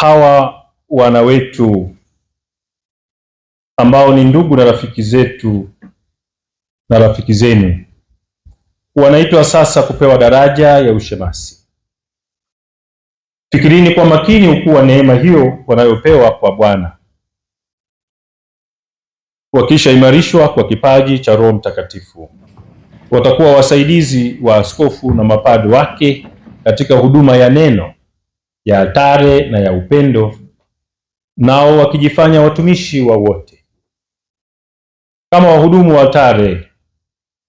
hawa wana wetu ambao ni ndugu na rafiki zetu na rafiki zenu wanaitwa sasa kupewa daraja ya ushemasi. Fikirini kwa makini ukuu wa neema hiyo wanayopewa kwa Bwana, wakishaimarishwa kwa kipaji cha Roho Mtakatifu. Watakuwa wasaidizi wa askofu na mapadri wake katika huduma ya neno, ya altare na ya upendo, nao wakijifanya watumishi wa wote. Kama wahudumu wa altare,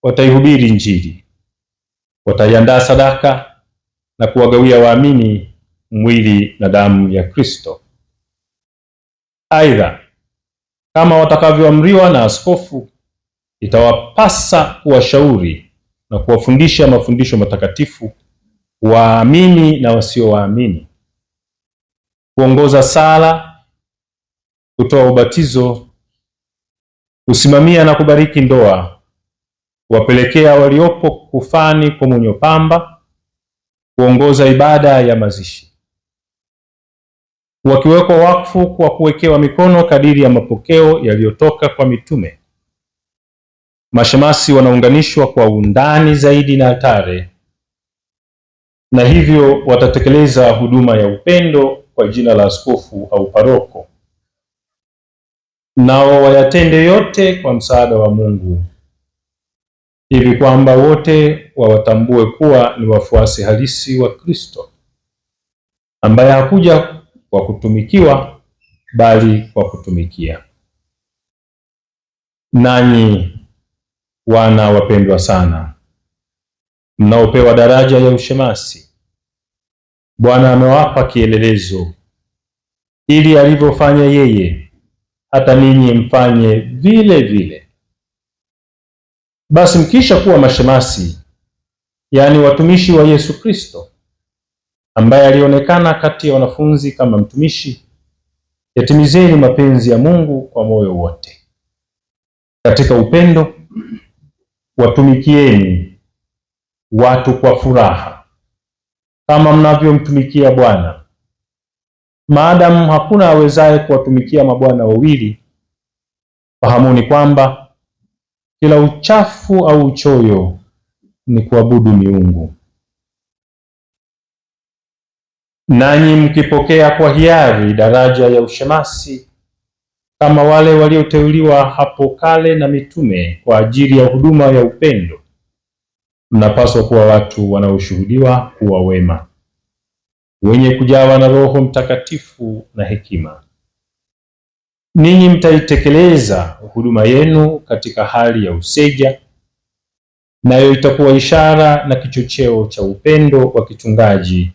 wataihubiri Injili, wataiandaa sadaka na kuwagawia waamini mwili na damu ya Kristo. Aidha, kama watakavyoamriwa na askofu, itawapasa kuwashauri na kuwafundisha mafundisho matakatifu waamini na wasiowaamini, kuongoza sala, kutoa ubatizo, kusimamia na kubariki ndoa, kuwapelekea waliopo kufani komunyo pamba, kuongoza ibada ya mazishi, wakiwekwa wakfu kwa kuwekewa mikono kadiri ya mapokeo yaliyotoka kwa mitume. Mashemasi wanaunganishwa kwa undani zaidi na altare, na hivyo watatekeleza huduma ya upendo kwa jina la askofu au paroko, nao wayatende yote kwa msaada wa Mungu, hivi kwamba wote wawatambue kuwa ni wafuasi halisi wa Kristo, ambaye hakuja kwa kutumikiwa bali kwa kutumikia. Nanyi wana wapendwa sana, mnaopewa daraja ya ushemasi, Bwana amewapa kielelezo, ili alivyofanya yeye, hata ninyi mfanye vile vile. Basi mkisha kuwa mashemasi, yaani watumishi wa Yesu Kristo, ambaye alionekana kati ya wanafunzi kama mtumishi, yatimizeni mapenzi ya Mungu kwa moyo wote. Katika upendo watumikieni watu kwa furaha, kama mnavyomtumikia Bwana. Maadamu hakuna awezaye kuwatumikia mabwana wawili, fahamuni kwamba kila uchafu au uchoyo ni kuabudu miungu. Nanyi mkipokea kwa hiari daraja ya ushemasi kama wale walioteuliwa hapo kale na mitume kwa ajili ya huduma ya upendo, mnapaswa kuwa watu wanaoshuhudiwa kuwa wema, wenye kujawa na Roho Mtakatifu na hekima. Ninyi mtaitekeleza huduma yenu katika hali ya useja, nayo itakuwa ishara na kichocheo cha upendo wa kichungaji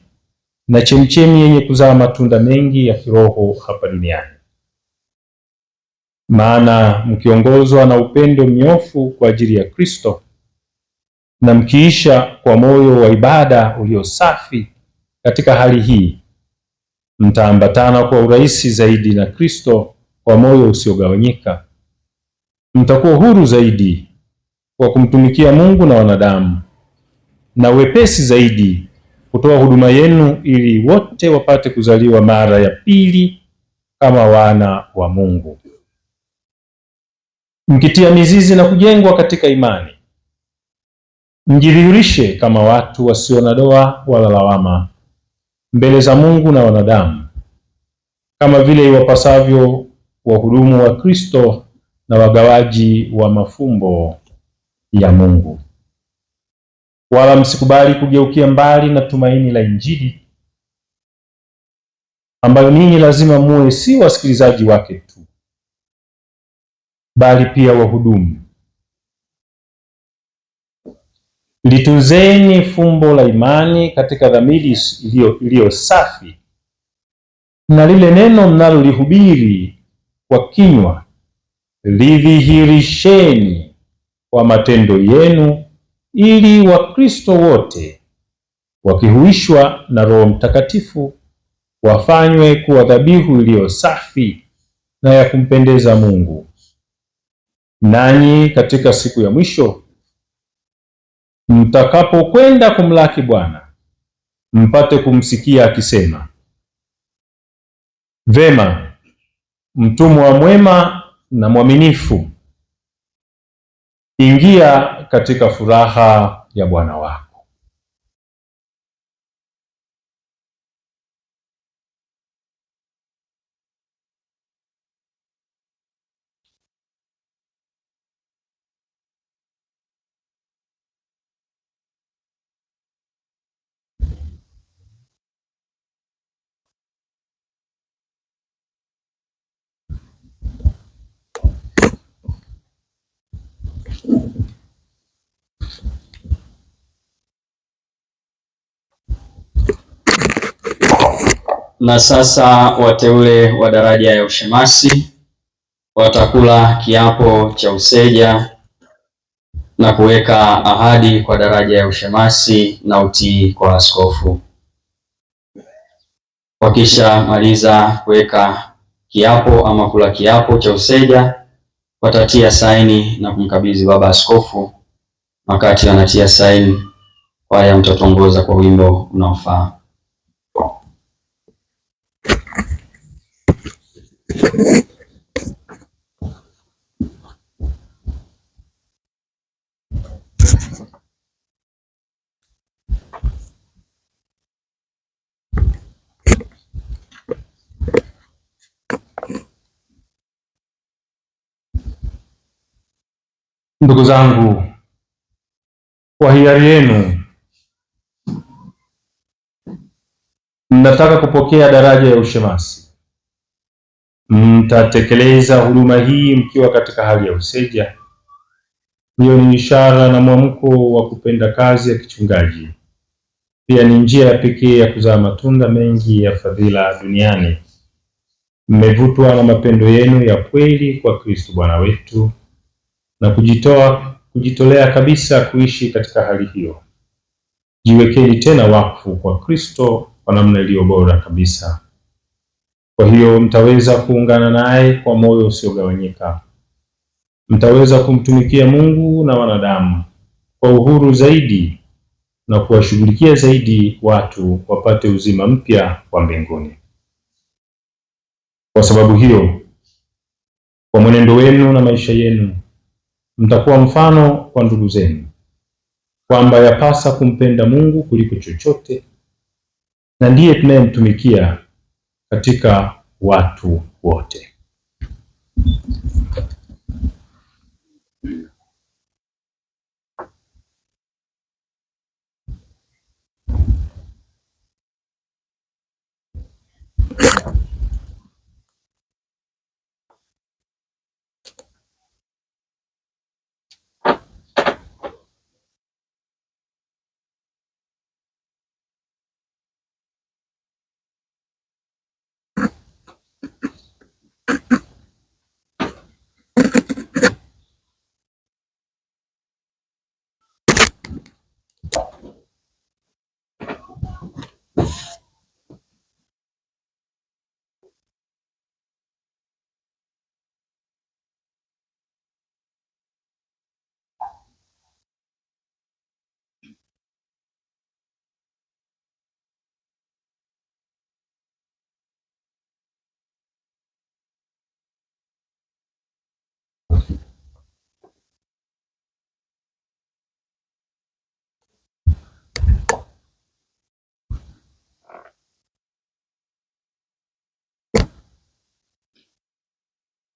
na chemchemi yenye kuzaa matunda mengi ya kiroho hapa duniani. Maana mkiongozwa na upendo mnyofu kwa ajili ya Kristo, na mkiisha kwa moyo wa ibada ulio safi katika hali hii, mtaambatana kwa urahisi zaidi na Kristo kwa moyo usiogawanyika. Mtakuwa huru zaidi kwa kumtumikia Mungu na wanadamu, na wepesi zaidi kutoa huduma yenu ili wote wapate kuzaliwa mara ya pili kama wana wa Mungu, mkitia mizizi na kujengwa katika imani. Mjidhihirishe kama watu wasio na doa wala lawama mbele za Mungu na wanadamu, kama vile iwapasavyo wahudumu wa Kristo na wagawaji wa mafumbo ya Mungu. Wala msikubali kugeukia mbali na tumaini la Injili, ambayo ninyi lazima muwe si wasikilizaji wake tu, bali pia wahudumu. Litunzeni fumbo la imani katika dhamiri iliyo safi, na lile neno mnalolihubiri kwa kinywa lidhihirisheni kwa matendo yenu, ili Wakristo wote wakihuishwa na Roho Mtakatifu wafanywe kuwa dhabihu iliyo safi na ya kumpendeza Mungu. Nanyi katika siku ya mwisho mtakapokwenda kumlaki Bwana, mpate kumsikia akisema, Vema, mtumwa mwema na mwaminifu, ingia katika furaha ya Bwana wako. Na sasa wateule wa daraja ya ushemasi watakula kiapo cha useja na kuweka ahadi kwa daraja ya ushemasi na utii kwa askofu. Wakisha maliza kuweka kiapo ama kula kiapo cha useja, watatia saini na kumkabidhi baba askofu. Wakati wanatia saini, kwaya mtatongoza kwa wimbo unaofaa. Ndugu zangu, kwa hiari yenu mnataka kupokea daraja ya ushemasi. Mtatekeleza huduma hii mkiwa katika hali ya useja. Hiyo ni ishara na mwamko wa kupenda kazi ya kichungaji. Pia ni njia ya pekee ya kuzaa matunda mengi ya fadhila duniani. Mmevutwa na mapendo yenu ya kweli kwa Kristo Bwana wetu na kujitolea kabisa kuishi katika hali hiyo. Jiwekeni tena wakfu kwa Kristo kwa namna iliyo bora kabisa. Kwa hiyo mtaweza kuungana naye kwa moyo usiogawanyika. Mtaweza kumtumikia Mungu na wanadamu kwa uhuru zaidi na kuwashughulikia zaidi watu wapate uzima mpya wa mbinguni. Kwa sababu hiyo, kwa mwenendo wenu na maisha yenu, mtakuwa mfano kwa ndugu zenu kwamba yapasa kumpenda Mungu kuliko chochote, na ndiye tunayemtumikia katika watu wote.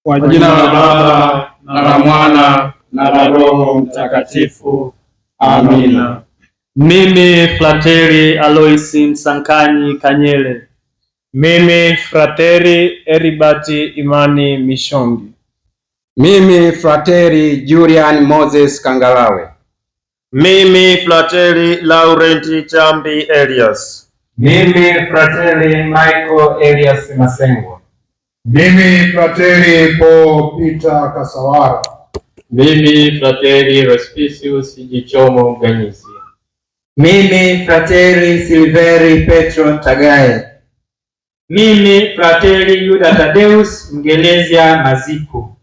Kwa jina la Baba na la Mwana na la Roho Mtakatifu. Amina. Mimi Frateri Aloisi Msankanyi Kanyele. Mimi Frateri Eribati Imani Mishongi. Mimi Frateri Julian Moses Kangalawe. Mimi Frateri Laurenti Chambi Elias. Mimi Frateri Michael Elias Masengwa. Mimi Frateri Paul Peter Kasawara. Mimi Frateri Respicius Jichomo Ganyisi. Mimi Frateri Silveri Petro Tagaye. Mimi Frateri Yuda Tadeus Mgelezia Maziku.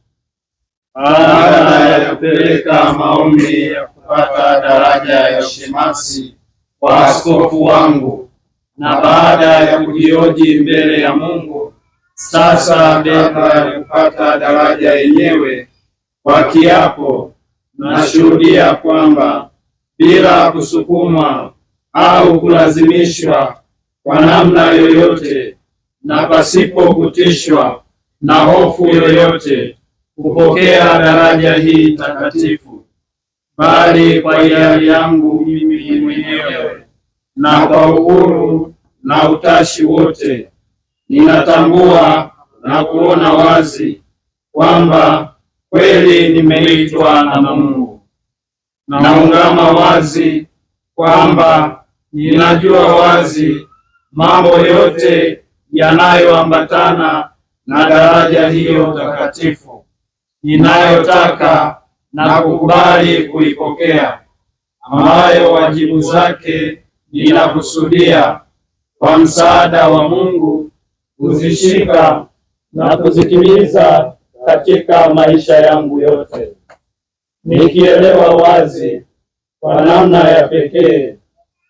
Baada ya kupeleka maombi ya kupata daraja ya ushemasi kwa askofu wangu na baada ya kujioji mbele ya Mungu, Sasa kabla ya kupata daraja yenyewe, kwa kiapo nashuhudia kwamba bila kusukumwa au kulazimishwa kwa namna yoyote na pasipo kutishwa na hofu yoyote kupokea daraja hii takatifu, bali kwa hiari yangu mimi mwenyewe na kwa uhuru na utashi wote, ninatambua na kuona wazi kwamba kweli nimeitwa na Mungu. Naungama wazi kwamba ninajua wazi mambo yote yanayoambatana na daraja hiyo takatifu ninayotaka na kukubali kuipokea, ambayo wajibu zake ninakusudia kwa msaada wa Mungu kuzishika na kuzitimiza katika maisha yangu yote, nikielewa wazi kwa namna ya pekee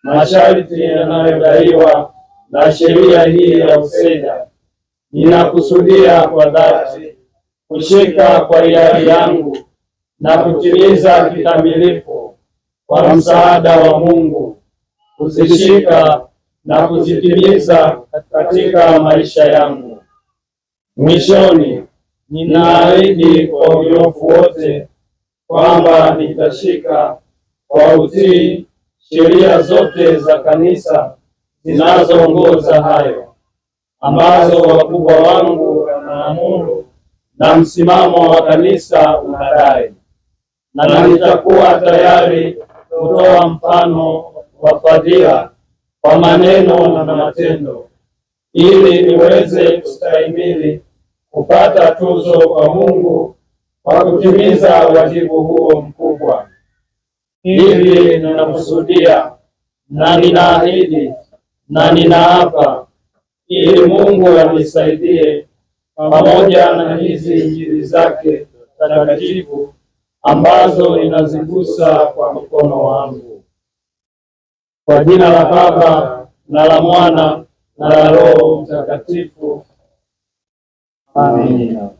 masharti yanayodaiwa na sheria hii ya useja. Ninakusudia kwa dhati kushika kwa hiari yangu na kutimiza kikamilifu kwa msaada wa Mungu, kuzishika na kuzitimiza katika maisha yangu. Mwishoni, ninaahidi kwa unyofu wote kwamba nitashika kwa utii sheria zote za kanisa zinazoongoza hayo, ambazo wakubwa wangu wanaamuru na msimamo wa kanisa unadai, na nitakuwa tayari kutoa mfano wa fadhila kwa maneno na matendo, ili niweze kustahimili kupata tuzo kwa Mungu kwa kutimiza wajibu huo mkubwa. Hivi ninakusudia na ninaahidi na ninaapa, ili Mungu anisaidie pamoja na hizi Injili zake takatifu ambazo ninazigusa kwa mkono wangu. Kwa jina la Baba na la Mwana na la Roho Mtakatifu. Amina.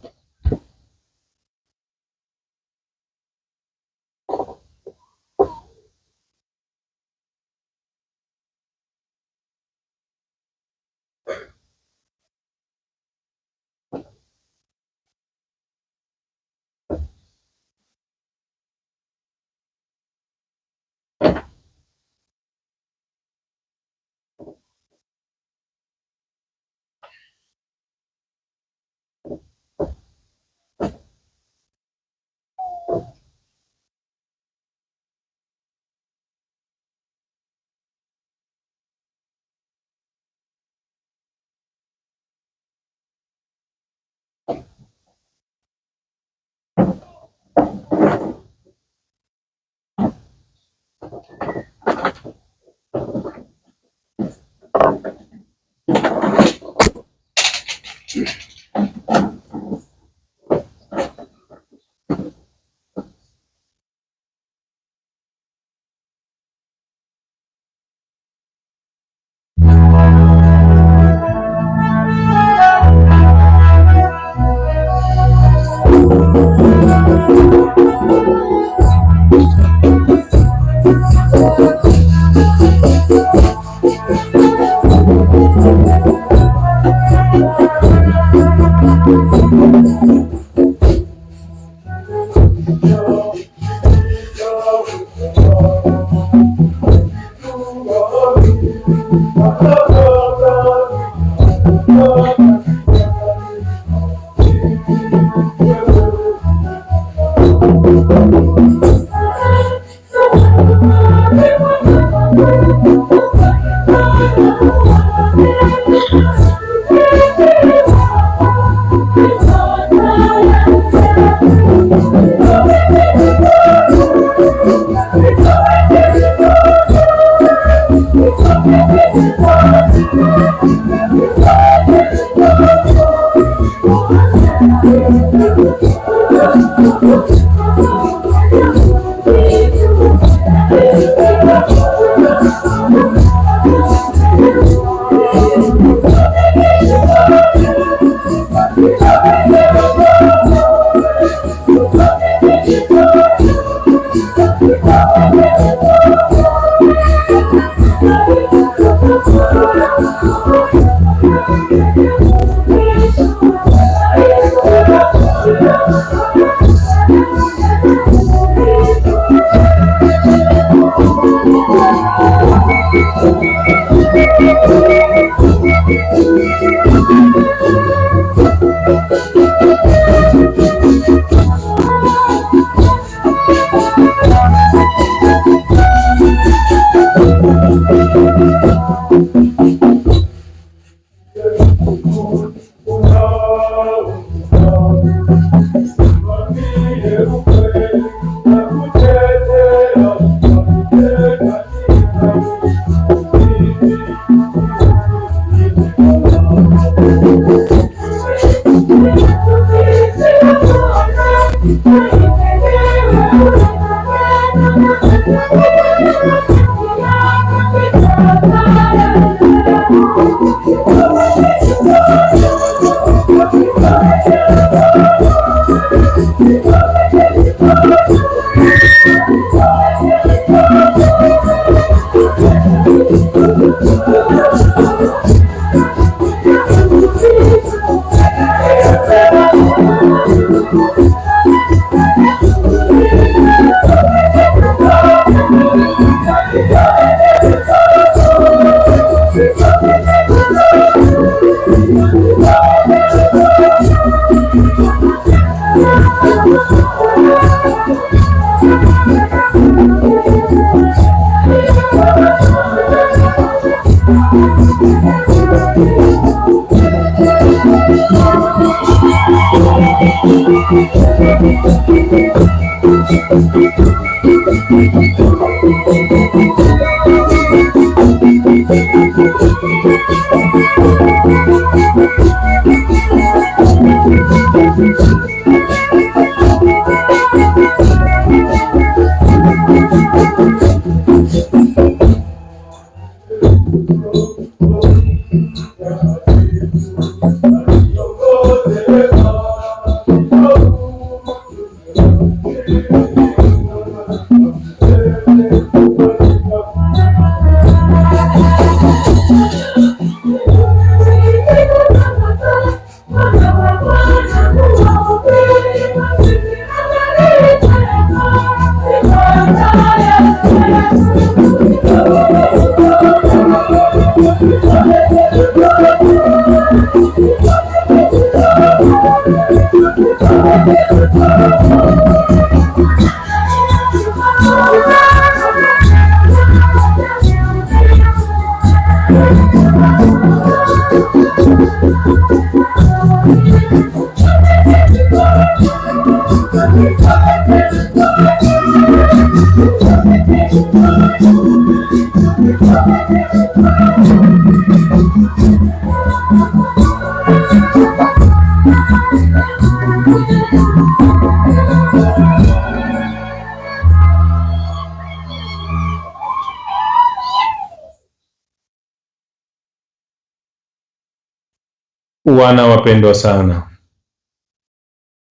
Wana wapendwa sana,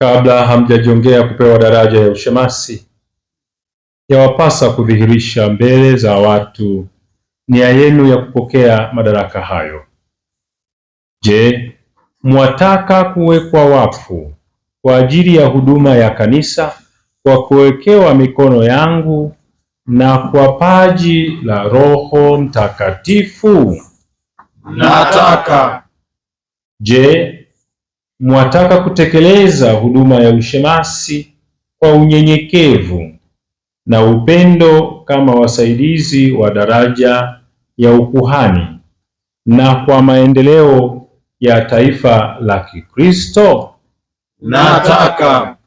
kabla hamjajongea kupewa daraja ya ushemasi, yawapasa kudhihirisha mbele za watu nia yenu ya kupokea madaraka hayo. Je, mwataka kuwekwa wakfu kwa ajili ya huduma ya kanisa kwa kuwekewa mikono yangu na kwa paji la Roho Mtakatifu? Nataka. Je, mwataka kutekeleza huduma ya ushemasi kwa unyenyekevu na upendo kama wasaidizi wa daraja ya ukuhani na kwa maendeleo ya taifa la Kikristo? Nataka.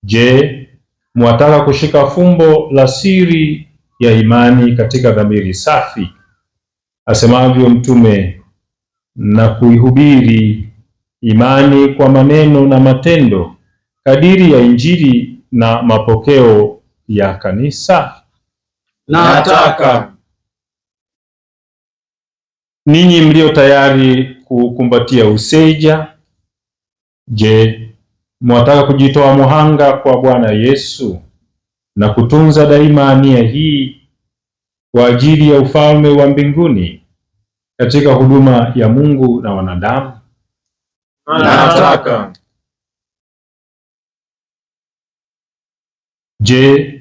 Je, mwataka kushika fumbo la siri ya imani katika dhamiri safi, asemavyo Mtume, na kuihubiri imani kwa maneno na matendo kadiri ya Injili na mapokeo ya kanisa? Nataka. Ninyi mlio tayari kukumbatia useja, je, mwataka kujitoa muhanga kwa Bwana Yesu na kutunza daima nia hii kwa ajili ya ufalme wa mbinguni katika huduma ya Mungu na wanadamu? Nataka. Je,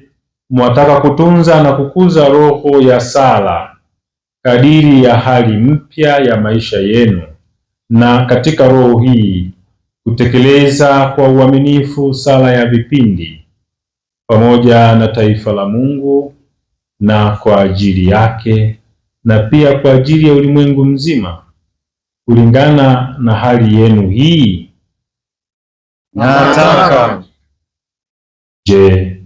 mwataka kutunza na kukuza roho ya sala kadiri ya hali mpya ya maisha yenu, na katika roho hii kutekeleza kwa uaminifu sala ya vipindi pamoja na taifa la Mungu na kwa ajili yake na pia kwa ajili ya ulimwengu mzima kulingana na hali yenu hii? Nataka. Je,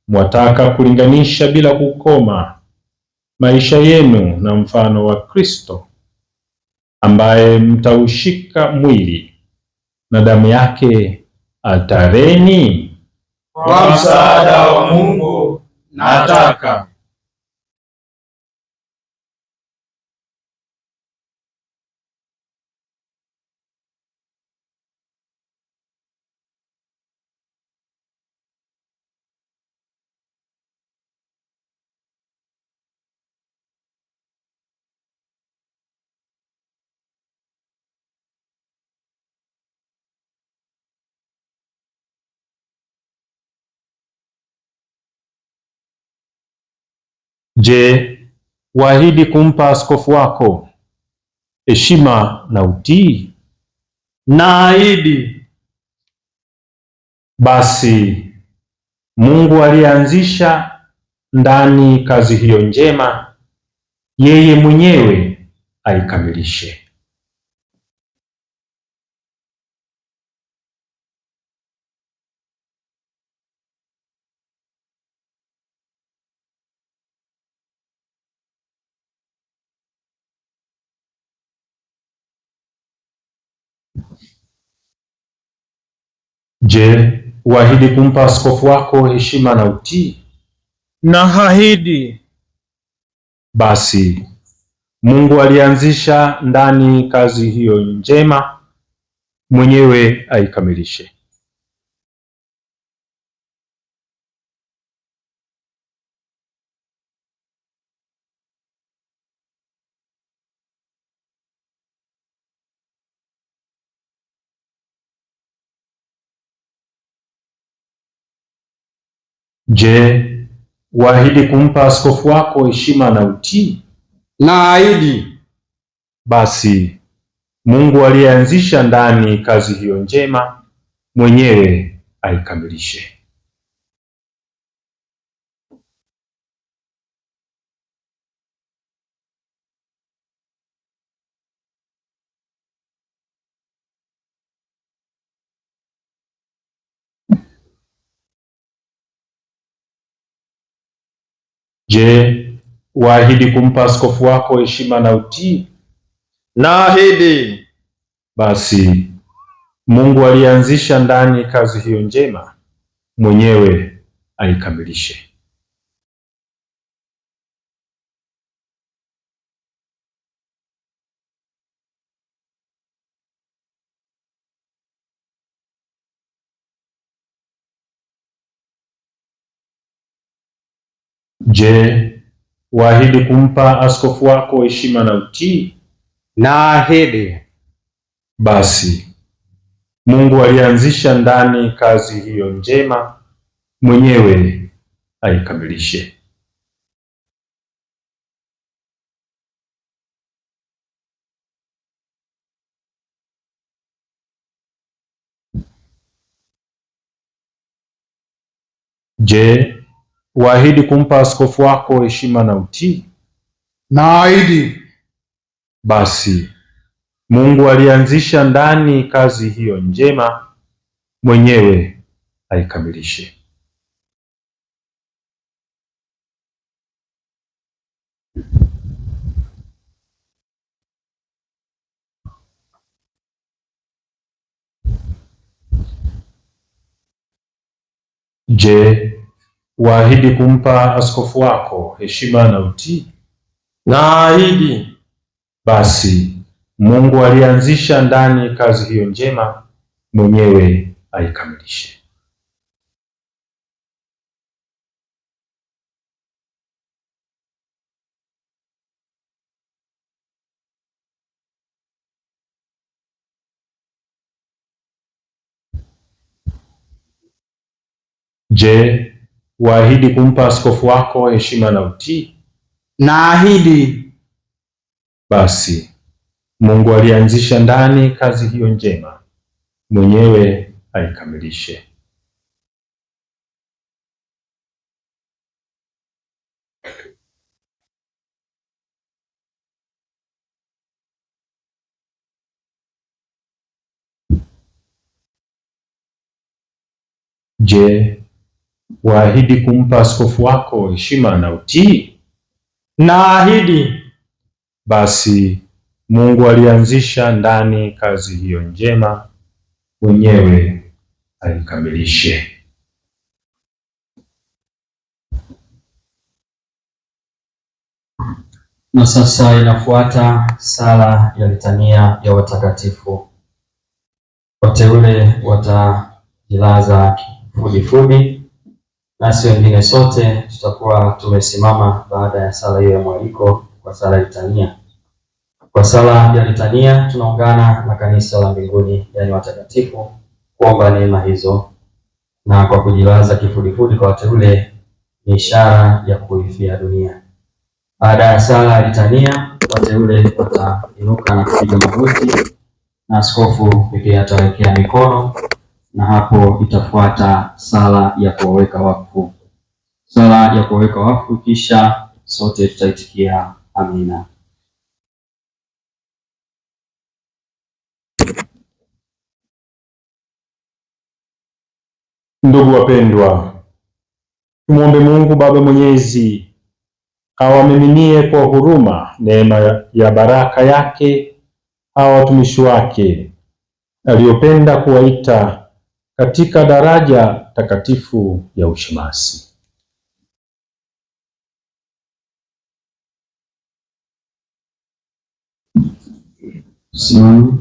mwataka kulinganisha bila kukoma maisha yenu na mfano wa Kristo, ambaye mtaushika mwili na damu yake altareni? Kwa msaada wa Mungu nataka. Je, waahidi kumpa askofu wako heshima na utii? Naahidi. Basi Mungu aliyeanzisha ndani kazi hiyo njema, yeye mwenyewe aikamilishe. Je, waahidi kumpa askofu wako heshima na utii? Naahidi. Basi Mungu alianzisha ndani kazi hiyo njema, mwenyewe aikamilishe. Je, waahidi kumpa askofu wako heshima na utii? Naahidi. Basi Mungu aliyeanzisha ndani kazi hiyo njema, mwenyewe aikamilishe. Je, waahidi kumpa askofu wako heshima na utii? Naahidi. Basi Mungu alianzisha ndani kazi hiyo njema, mwenyewe aikamilishe. Je, waahidi kumpa askofu wako heshima na utii? Naahidi. Basi Mungu alianzisha ndani kazi hiyo njema, mwenyewe aikamilishe. Je, waahidi kumpa askofu wako heshima na utii? Naahidi. Basi Mungu alianzisha ndani kazi hiyo njema, mwenyewe aikamilishe. Je, waahidi kumpa askofu wako heshima na utii? Naahidi. Basi Mungu alianzisha ndani kazi hiyo njema, mwenyewe aikamilishe. Je, waahidi kumpa askofu wako heshima na utii? Naahidi. Basi Mungu alianzisha ndani kazi hiyo njema, mwenyewe aikamilishe. Je, waahidi kumpa askofu wako heshima na utii? Naahidi. Basi Mungu alianzisha ndani kazi hiyo njema, mwenyewe aikamilishe. Na sasa inafuata sala ya litania ya watakatifu. Wateule watajilaza kifudifudi, nasi wengine sote tutakuwa tumesimama baada ya sala hiyo ya mwaliko kwa sala ya litania. Kwa sala ya litania tunaungana na kanisa la mbinguni, yaani watakatifu, kuomba neema hizo, na kwa kujilaza kifudifudi kwa wateule ni ishara ya kuifia dunia. Baada ya sala ya litania, wateule watainuka na kupiga magoti na askofu pekee atawekea mikono, na hapo itafuata sala ya kuwaweka wakfu. Sala ya kuwaweka wakfu, kisha sote tutaitikia amina. Ndugu wapendwa, tumwombe Mungu Baba Mwenyezi awamiminie kwa huruma neema ya baraka yake hawa watumishi wake aliyopenda kuwaita katika daraja takatifu ya ushemasi. Simama.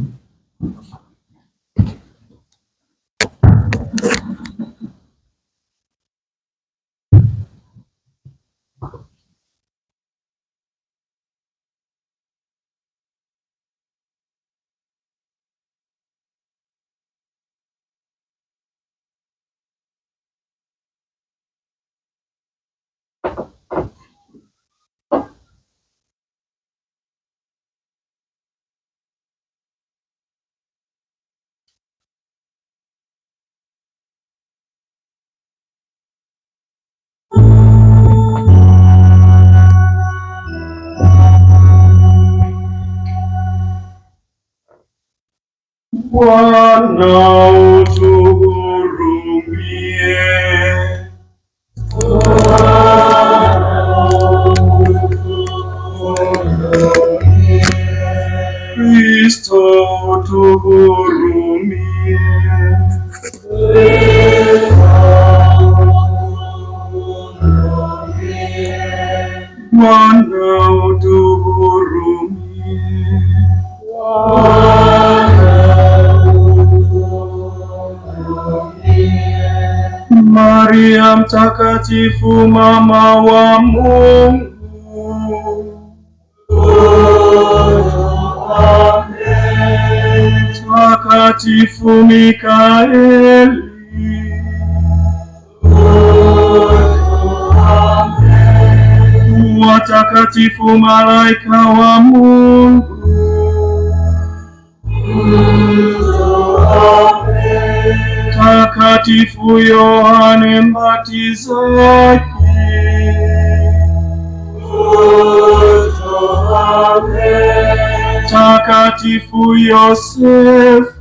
Bwana utuhurumie. Kristo utuhurumie. Bwana utuhurumie. Maria Mtakatifu, mama wa Mungu, Mtakatifu Mikaeli, watakatifu malaika wa Mungu, Mtakatifu Yohane Mbatizaji, Mtakatifu Yosefu,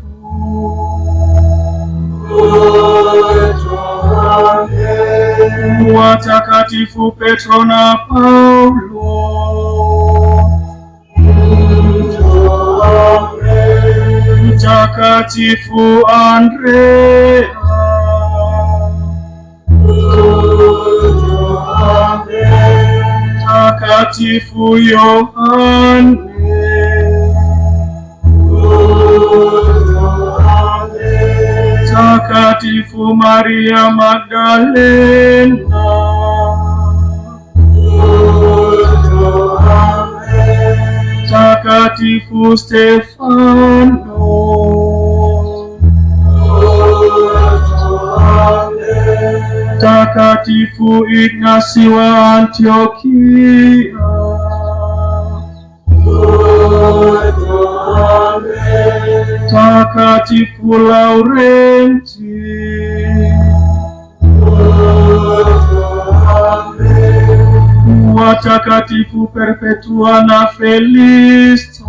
watakatifu Petro na Paulo, Mtakatifu Andrea, Mtakatifu Yohane, Mtakatifu Maria Magdalena, Mtakatifu Stefano, Mtakatifu Mtakatifu Ignasi wa Antiokia, Mtakatifu Laurenti, watakatifu Perpetua na Felista,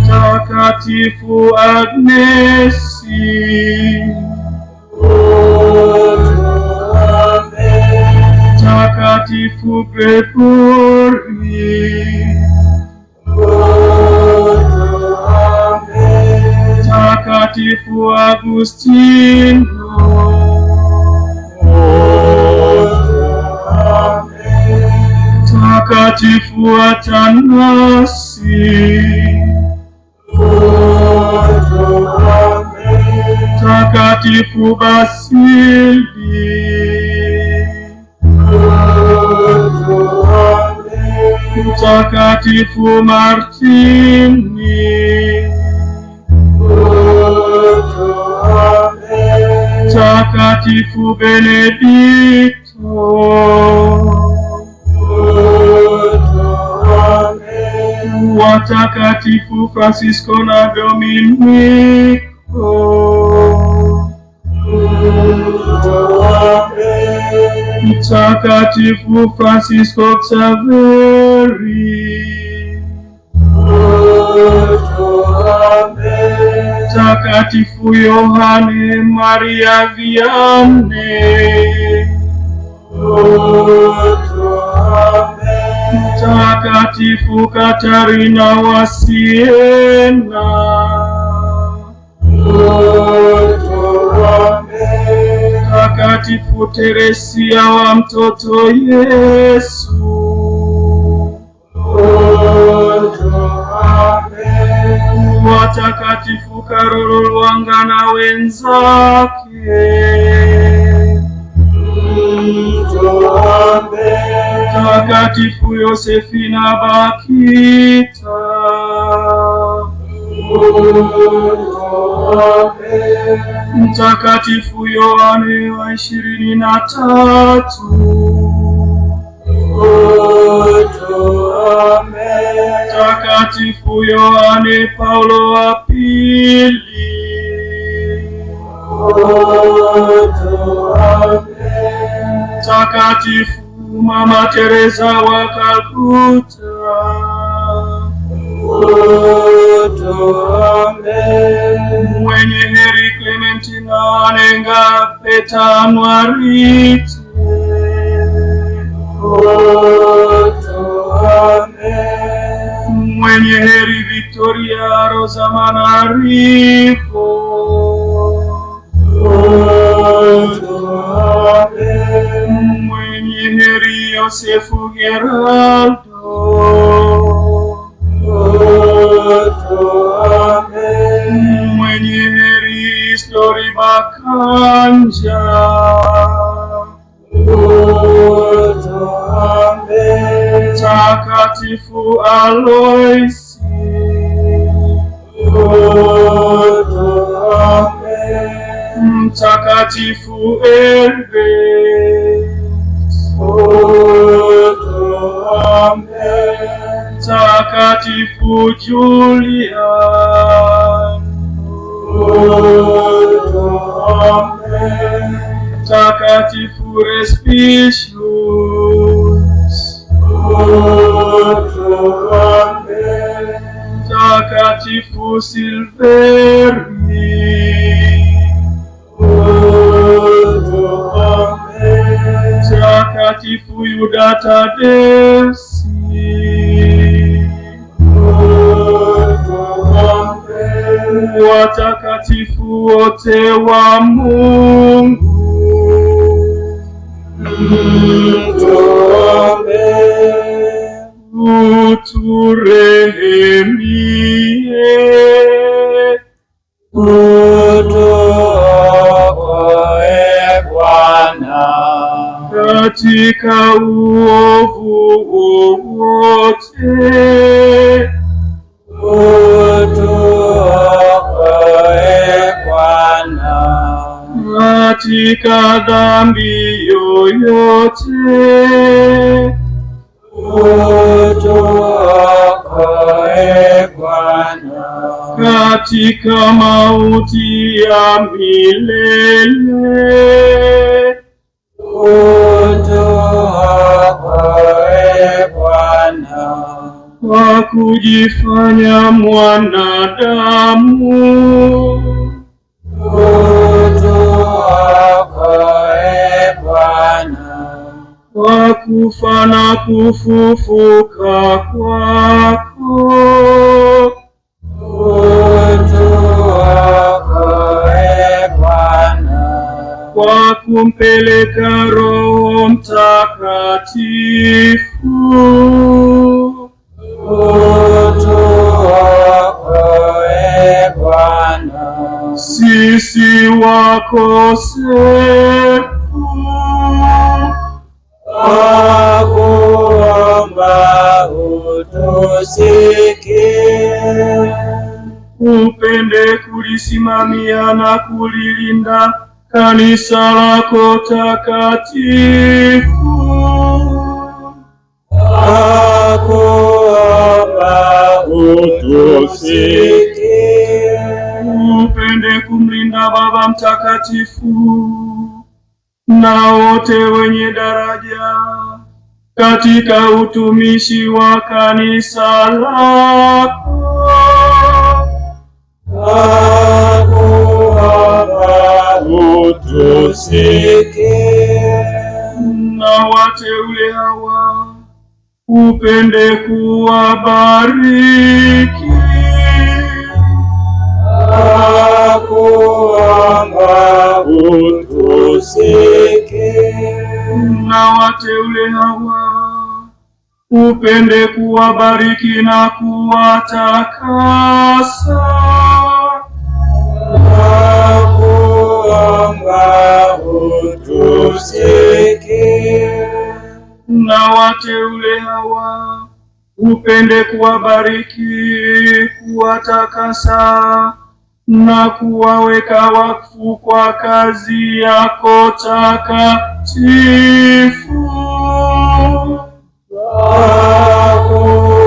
Mtakatifu Agnesi, Mtakatifu Gregori, Mtakatifu Agustino, Mtakatifu Atanasi, Mtakatifu Basili, Mtakatifu Martini, Mtakatifu Benedikto, watakatifu Francisco na Dominiko, Mtakatifu Francisco Xaveri, Mtakatifu Yohane Maria Vianney, Mtakatifu Katarina wa Siena, Mtakatifu Teresia wa mtoto Yesu, watakatifu Karolo Lwanga na wenzake, Mtakatifu Yosefina Bakita, Mtakatifu Yohane wa 23, Mtakatifu Yohane Paulo wa pili, Mtakatifu Mama Teresa wa Calcutta, mwenye heri Clementina Nenga Petanwarite, mwenye heri Victoria Rosa Manarivo, mwenye heri Yosefu Geraldo, mwenye heri Isidori Bakanja, Mtakatifu Aloisi, Mtakatifu Herbert, Mtakatifu Julian, Mtakatifu Respicius, Mtakatifu Silveri, Mtakatifu Yuda Tadeusi, watakatifu wote wa Mungu, uturehemie, utuokoe Bwana katika uovu wowote, utuokoe Bwana katika dhambi yoyote. Utuokoe Bwana katika mauti ya milele. Utuokoe Bwana kwa kujifanya mwanadamu. Utuokoe Bwana kwa kufa na kufufuka kwako. Utuokoe Bwana kwa kumpeleka Roho Mtakatifu. Utuokoe Bwana sisi wakosefu. Twakuomba utusikie. Upende kulisimamia na kulilinda kanisa lako takatifu. Twakuomba utusikie. Upende kumlinda Baba Mtakatifu na wote wenye daraja katika utumishi wa kanisa lako. Twakuomba utusikie. Na wateule hawa upende kuwabariki. Twakuomba utusikie. Na wateule hawa upende kuwabariki na kuwatakasa. Twakuomba utusikie. Na wateule hawa upende kuwabariki, kuwatakasa na kuwaweka wakfu kwa kazi yako takatifu.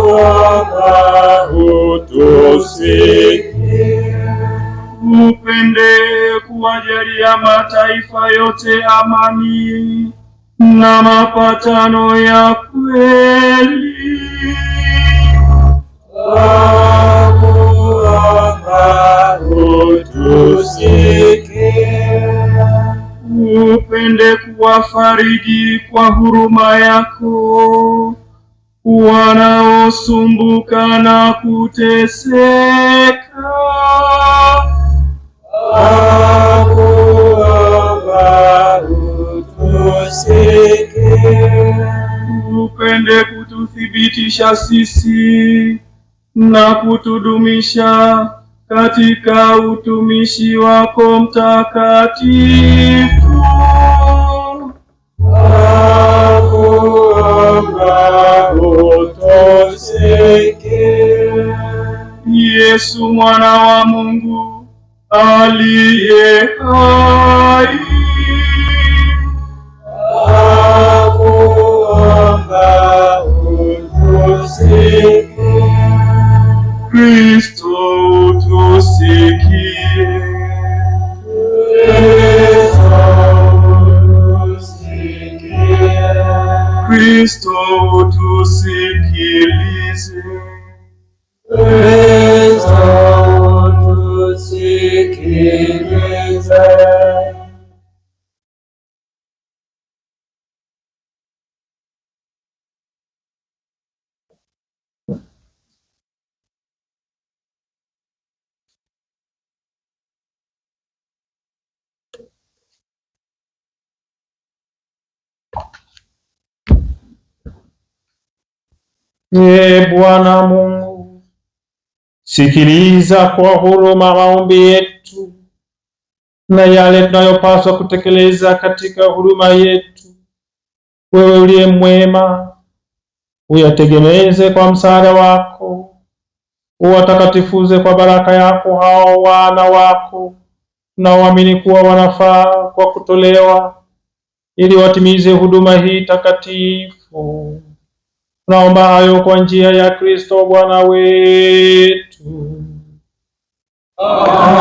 Twakuomba utusikie. Upende kuwajalia mataifa yote amani na mapatano ya kweli. Twakuomba utusikie. Upende kuwafariji kwa huruma yako wanaosumbuka na kuteseka. Twakuomba utusikie. Upende kututhibitisha sisi na kutudumisha katika utumishi wako mtakatifu. Twakuomba utusikie. Yesu mwana wa Mungu aliye hai, twakuomba utusikie. Kristo utusikie. Kristo utusikilize. Kristo utusikilize. Ee Bwana Mungu, sikiliza kwa huruma maombi yetu na yale tunayopaswa kutekeleza katika huduma yetu. Wewe uliye mwema, uyategemeze kwa msaada wako, uwatakatifuze kwa baraka yako hao wana wako tunaoamini kuwa wanafaa kwa kutolewa ili watimize huduma hii takatifu. Tunaomba hayo kwa njia ya Kristo Bwana wetu. Amen.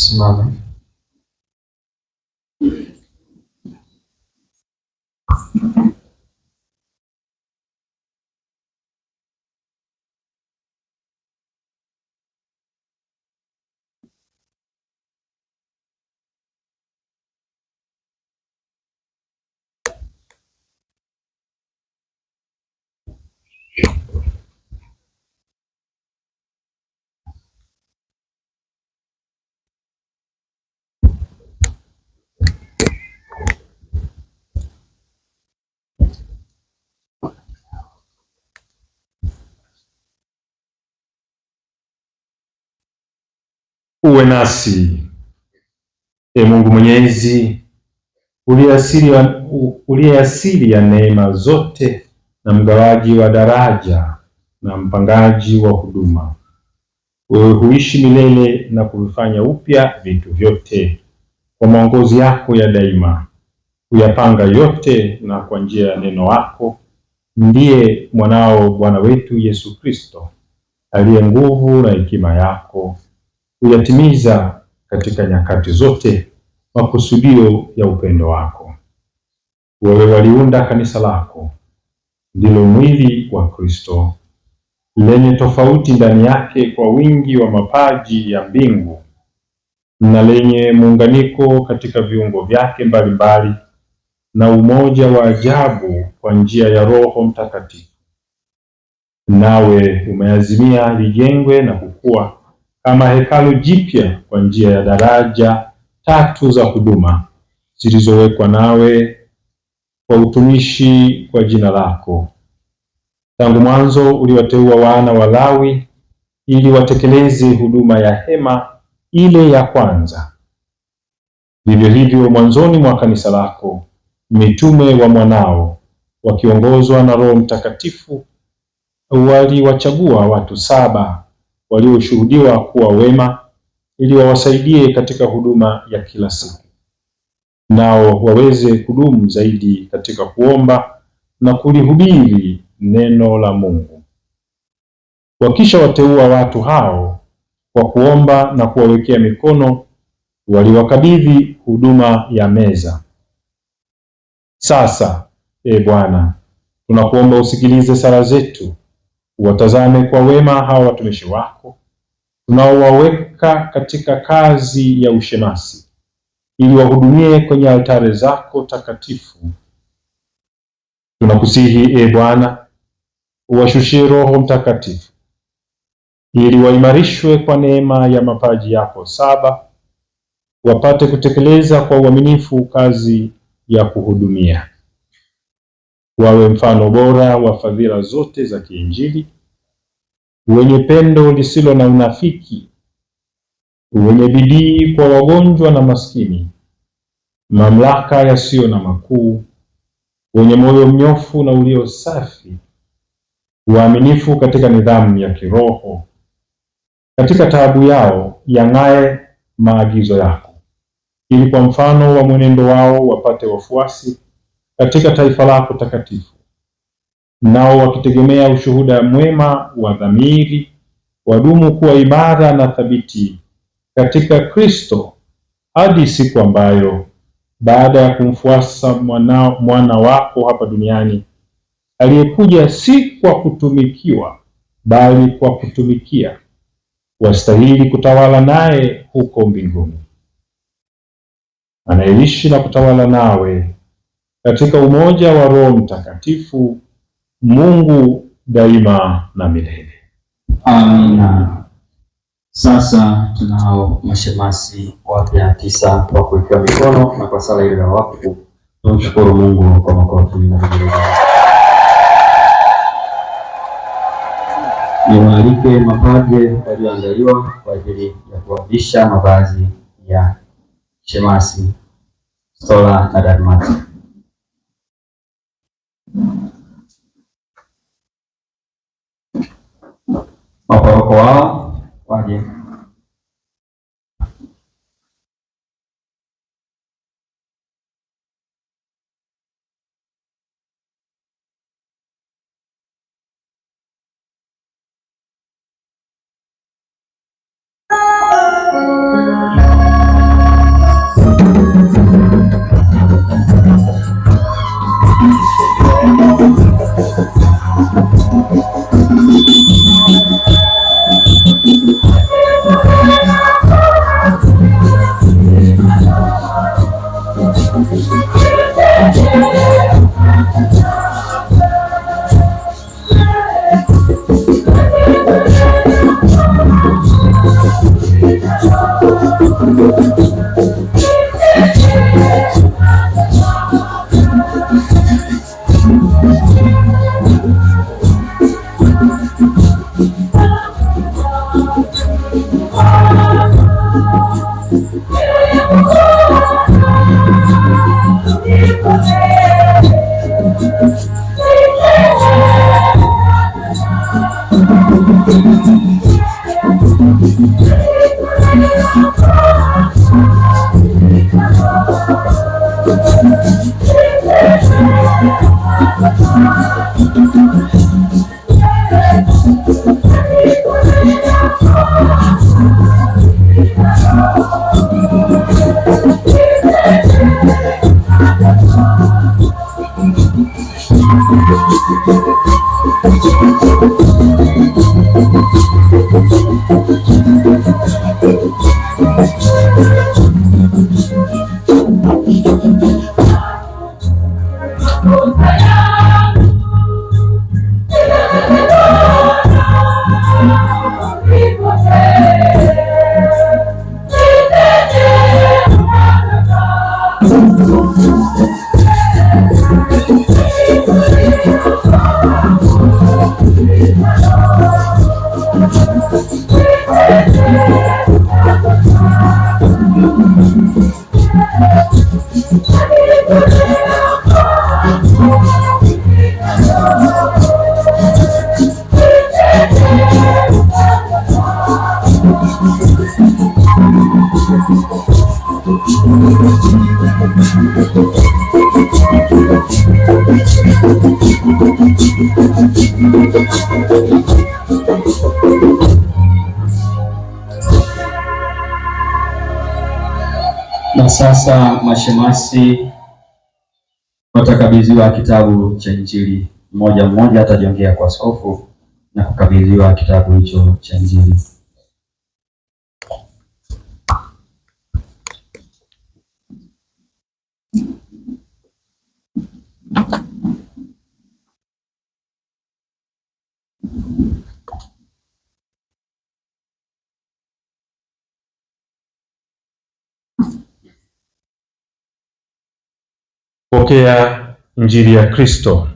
Simame. Uwe nasi, Ee Mungu Mwenyezi, uliye asili ya neema zote na mgawaji wa daraja na mpangaji wa huduma. Wewe huishi milele na kuvifanya upya vitu vyote kwa maongozi yako ya daima. Huyapanga yote na kwa njia ya neno lako ndiye mwanao Bwana wetu Yesu Kristo, aliye nguvu na hekima yako, kuyatimiza katika nyakati zote makusudio ya upendo wako. Wewe waliunda kanisa lako, ndilo mwili wa Kristo, lenye tofauti ndani yake kwa wingi wa mapaji ya mbingu na lenye muunganiko katika viungo vyake mbalimbali na umoja wa ajabu kwa njia ya Roho Mtakatifu. Nawe umeazimia lijengwe na kukua kama hekalu jipya kwa njia ya daraja 3 za huduma zilizowekwa nawe kwa utumishi kwa jina lako. Tangu mwanzo uliwateua wana wa Lawi ili watekeleze huduma ya hema ile ya kwanza. Vivyo hivyo mwanzoni mwa kanisa lako mitume wa mwanao wakiongozwa na Roho Mtakatifu waliwachagua watu 7 walioshuhudiwa kuwa wema ili wawasaidie katika huduma ya kila siku, nao waweze kudumu zaidi katika kuomba na kulihubiri neno la Mungu. Wakisha wateua watu hao kwa kuomba na kuwawekea mikono, waliwakabidhi huduma ya meza. Sasa, Bwana, tunakuomba usikilize sala zetu, uwatazame kwa wema hawa watumishi wako tunaowaweka katika kazi ya ushemasi, ili wahudumie kwenye altare zako takatifu. Tunakusihi, Bwana, uwashushie Roho Mtakatifu ili waimarishwe kwa neema ya mapaji yako 7, wapate kutekeleza kwa uaminifu kazi ya kuhudumia. Wawe mfano bora wa fadhila zote za kiinjili, wenye pendo lisilo na unafiki, wenye bidii kwa wagonjwa na maskini, mamlaka yasiyo na makuu, wenye moyo mnyofu na ulio safi, waaminifu katika nidhamu ya kiroho, katika taabu yao yang'ae maagizo yako, ili kwa mfano wa mwenendo wao wapate wafuasi katika taifa lako takatifu, nao wakitegemea ushuhuda mwema wa dhamiri wadumu kuwa imara na thabiti katika Kristo, hadi siku ambayo baada ya kumfuasa mwana wako hapa duniani, aliyekuja si kwa kutumikiwa bali kwa kutumikia, wastahili kutawala naye huko mbinguni. Anaishi na kutawala nawe katika umoja wa Roho Mtakatifu, Mungu daima na milele. Amina. Sasa tunao mashemasi wapya 9 kwa kuwekewa mikono, na kwa sala ile ya wakfu tumshukuru Mungu kwa makofi na vigelegele. Niwaalike mapadre walioandaliwa kwa ajili ya kuwavisha mavazi ya shemasi, stola na dalmati. Maparoko wao waje. Na sasa mashemasi watakabidhiwa kitabu cha Injili. Mmoja mmoja atajiongea kwa askofu na kukabidhiwa kitabu hicho cha Injili. Pokea Injili ya Kristo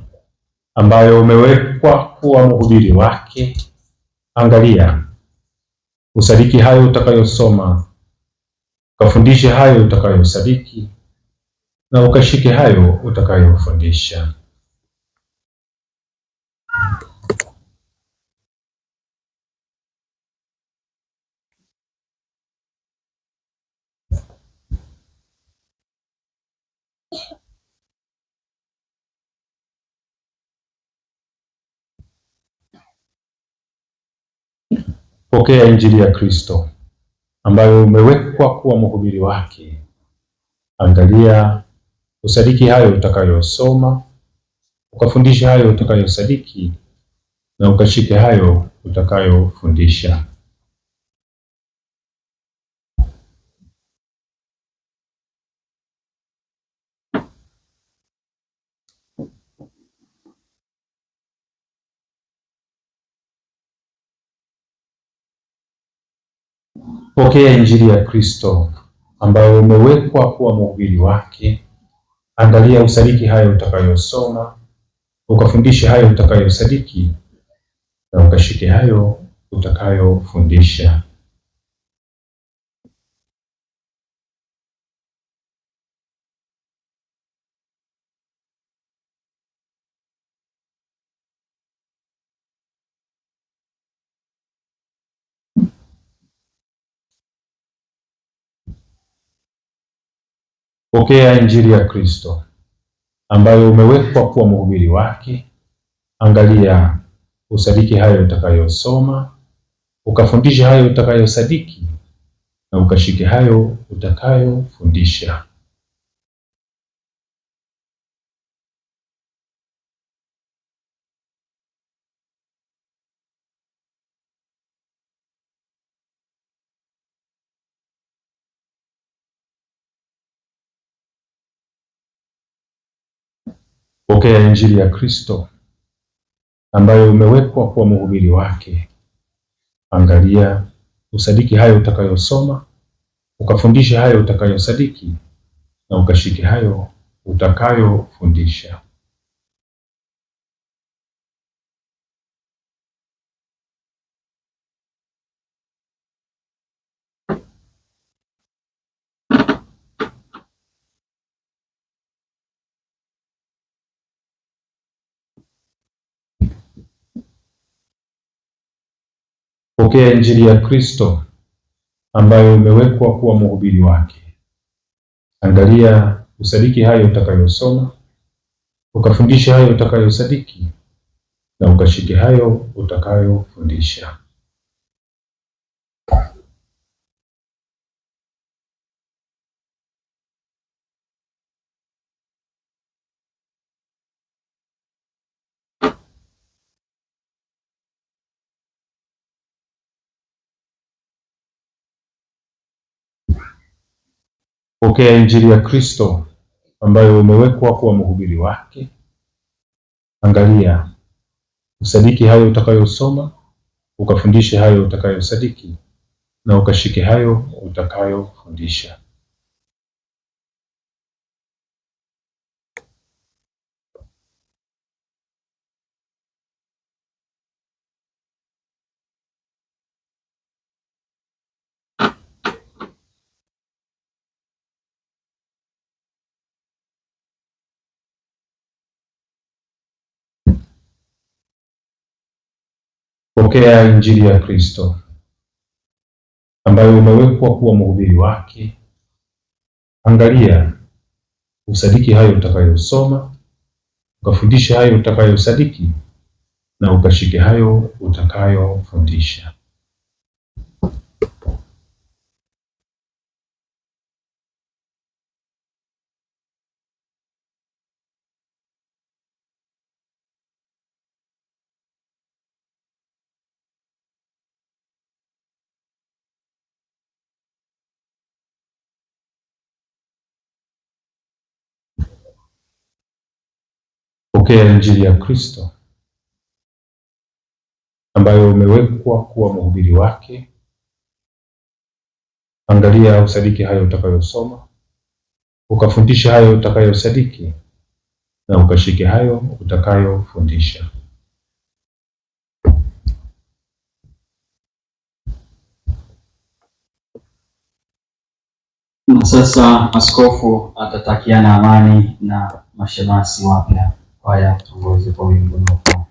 ambayo umewekwa kuwa mhubiri wake. Angalia, usadiki hayo utakayosoma, ukafundishe hayo utakayosadiki, na ukashike hayo utakayofundisha. Pokea Injili ya Kristo ambayo umewekwa kuwa mhubiri wake. Angalia, usadiki hayo utakayosoma, ukafundishe hayo utakayosadiki, na ukashike hayo utakayofundisha. Pokea Injili ya Kristo ambayo umewekwa kuwa mhubiri wake. Angalia, usadiki hayo utakayosoma, ukafundishe hayo utakayosadiki, na ukashike hayo utakayofundisha. Pokea Injili ya Kristo ambayo umewekwa kuwa mhubiri wake. Angalia, usadiki hayo utakayosoma, ukafundishe hayo utakayosadiki, na ukashike hayo utakayofundisha. Pokea Injili ya Kristo ambayo umewekwa kuwa mhubiri wake. Angalia, usadiki hayo utakayosoma, ukafundishe hayo utakayosadiki, na ukashike hayo utakayofundisha. Pokea Injili ya Kristo ambayo umewekwa kuwa mhubiri wake. Angalia, usadiki hayo utakayosoma, ukafundishe hayo utakayosadiki, na ukashike hayo utakayofundisha. Pokea Injili ya Kristo ambayo umewekwa kuwa mhubiri wake. Angalia, usadiki hayo utakayosoma, ukafundishe hayo utakayosadiki, na ukashike hayo utakayofundisha. Pokea Injili ya Kristo ambayo umewekwa kuwa mhubiri wake. Angalia, usadiki hayo utakayosoma, ukafundishe hayo utakayosadiki, na ukashike hayo utakayofundisha. Pokea Injili ya Kristo ambayo umewekwa kuwa mhubiri wake. Angalia, usadiki hayo utakayosoma, ukafundisha hayo utakayosadiki, na ukashike hayo utakayofundisha. Na sasa askofu atatakiana amani na mashemasi wapya. Haya, tuongoze kwa wimbo unaofaa.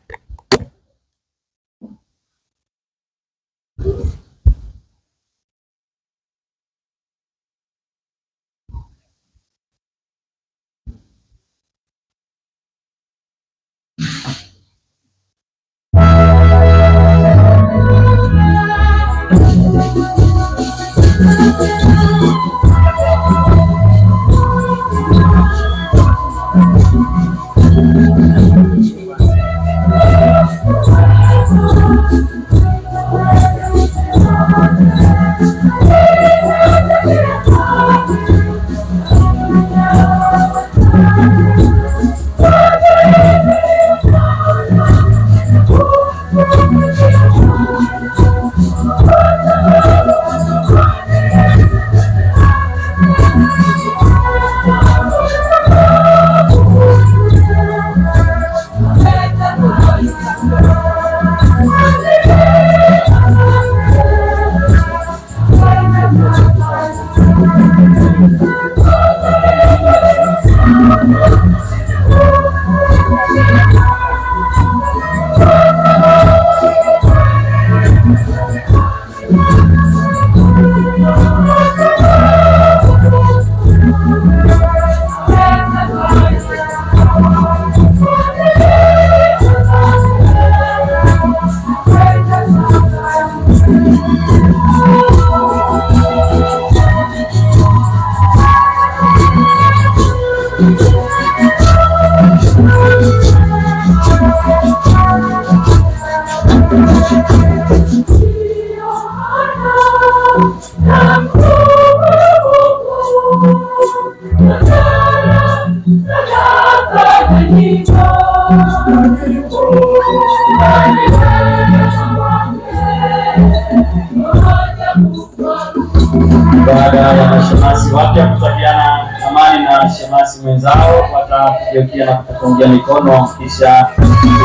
Baada ya mashemasi wapya kutakiana amani na shemasi mwenzao, watageukia na kupungia mikono, kisha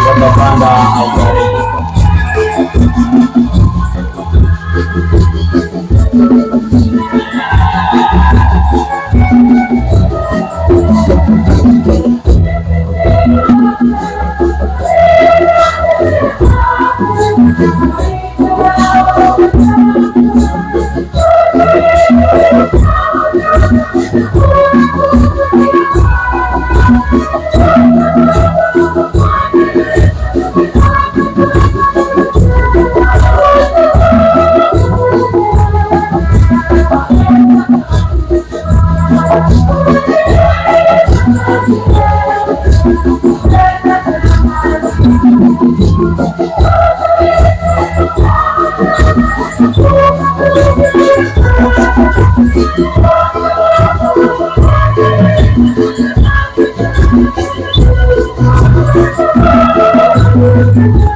watapanda altare.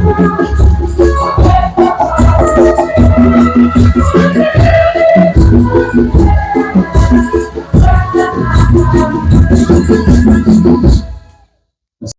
Thank you.